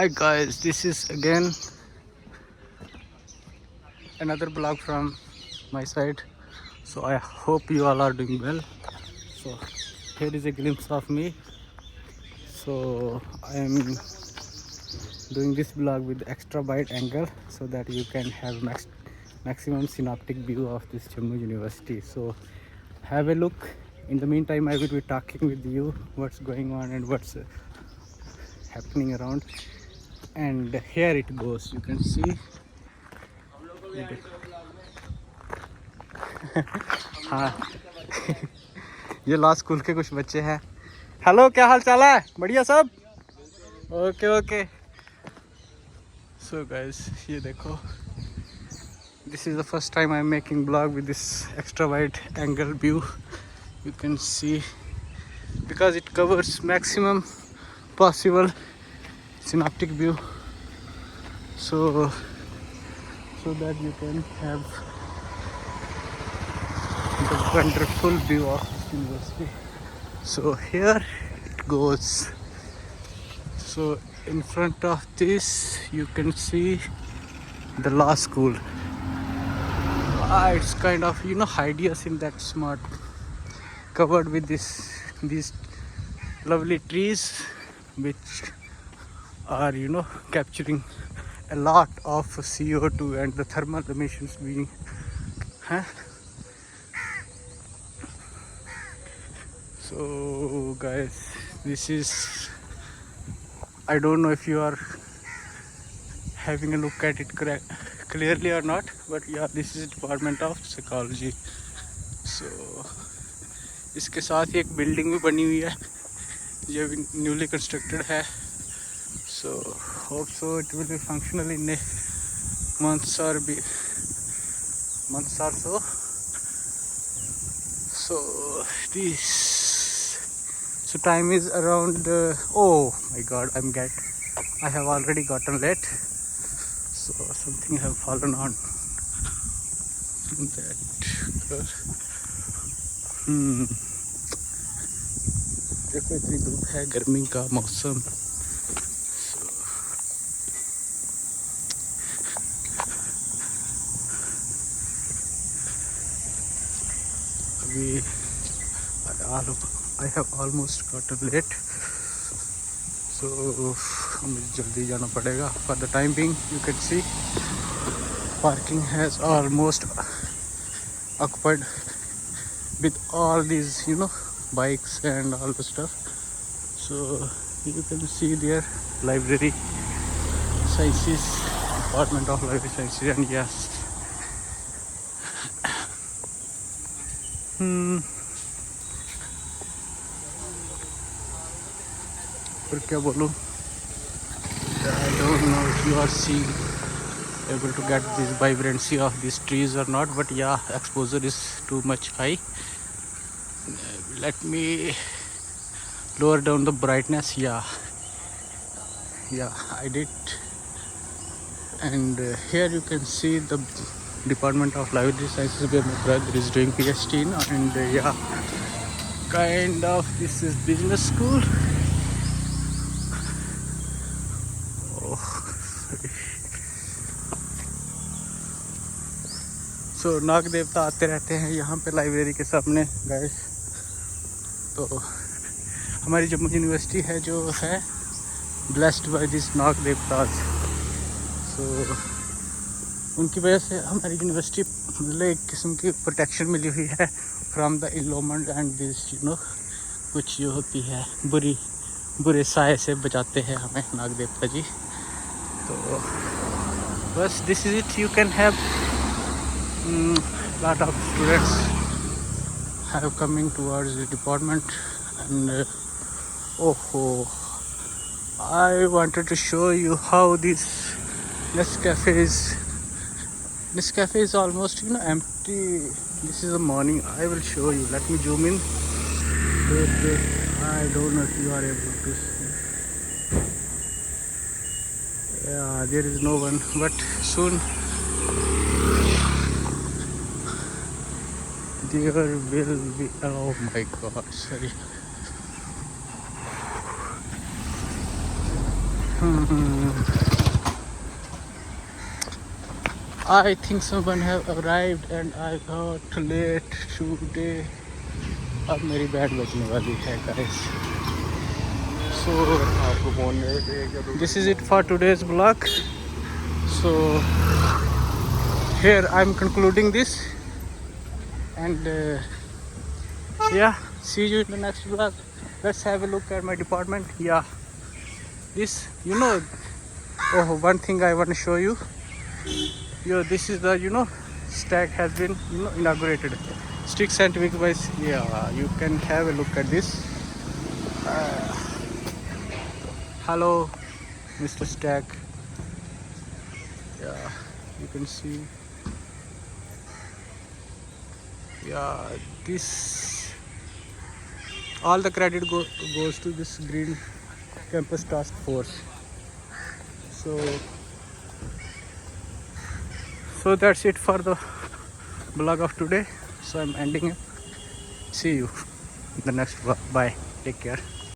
Hi guys, this is again another blog from my side. So I hope you all are doing well. So here is a glimpse of me. So I am doing this blog with extra wide angle so that you can have maximum synoptic view of this Jammu University. So have a look. In the meantime, I will be talking with you what's going on and what's happening around. And here it goes. You can see. हाँ ये law school के कुछ बच्चे हैं. Hello, क्या हाल चाल है? बढ़िया सब. Okay okay. सो गाइस, ये देखो, this is the first time I am making blog with this extra wide angle view. You can see because it covers maximum possible synoptic view, so that you can have the wonderful view of this university. So here it goes. So in front of this you can see the law school. It's kind of, hideous in that smart, covered with these lovely trees which are capturing a lot of CO2 and the thermal emissions being So guys, this is, I don't know if you are having a look at it clearly or not, but yeah, this is Department of Psychology. So इसके साथ ही एक building भी बनी हुई है, ये भी newly constructed है. So hope so it will be functional in a months or so. So this, so time is around oh my god, I have already gotten late, so something have fallen on that. देखो इतनी धूप है, गर्मी का मौसम. अभी I have almost gotten late, so मुझे जल्दी जाना पड़ेगा. For the time being, you can see parking has almost occupied with all these bikes and all the stuff. So you can see there library sciences, Department of Library Sciences, and yes, और क्या बोलूं, I don't know if you are able to get this vibrancy of these trees or not, but yeah, exposure is too much high. Let me lower down the brightness. Yeah, I did. And here you can see the Department of Library Sciences where my brother is doing PhD in, and yeah, kind of this is business school. सो नाग देवता आते रहते हैं यहाँ पे library के सामने guys. तो हमारी जम्मू यूनिवर्सिटी है जो है ब्लेस्ड बाय दिस नाग देवताज. सो उनकी वजह से हमारी यूनिवर्सिटी मतलब एक किस्म की प्रोटेक्शन मिली हुई है फ्रॉम द इलोमेंट एंड दिस कुछ जो होती है बुरे साए से बचाते हैं हमें नाग देवता जी. तो बस this is it. You can have lot of students have coming towards the department, and I wanted to show you how this Nescafe is almost empty. This is the morning. I will show you. Let me zoom in. I don't know if you are able to see. Yeah, there is no one, but soon there will be. Oh my god, sorry. I think someone have arrived and I got late today. अब मेरी bat बजने वाली है guys. So आपको phone में this is it for today's vlog. So here I'm concluding this, and yeah, see you in the next vlog. Let's have a look at my department. Yeah, this, you know, oh, one thing I want to show you. Yo, this is the, you know, stack has been, you know, inaugurated. Stick scientific wise, yeah, you can have a look at this. Hello, Mr. Stack. Yeah, you can see. Yeah, this, all the credit goes to this Green Campus Task Force. So that's it for the vlog of today. So I'm ending it. See you in the next vlog. Bye. Take care.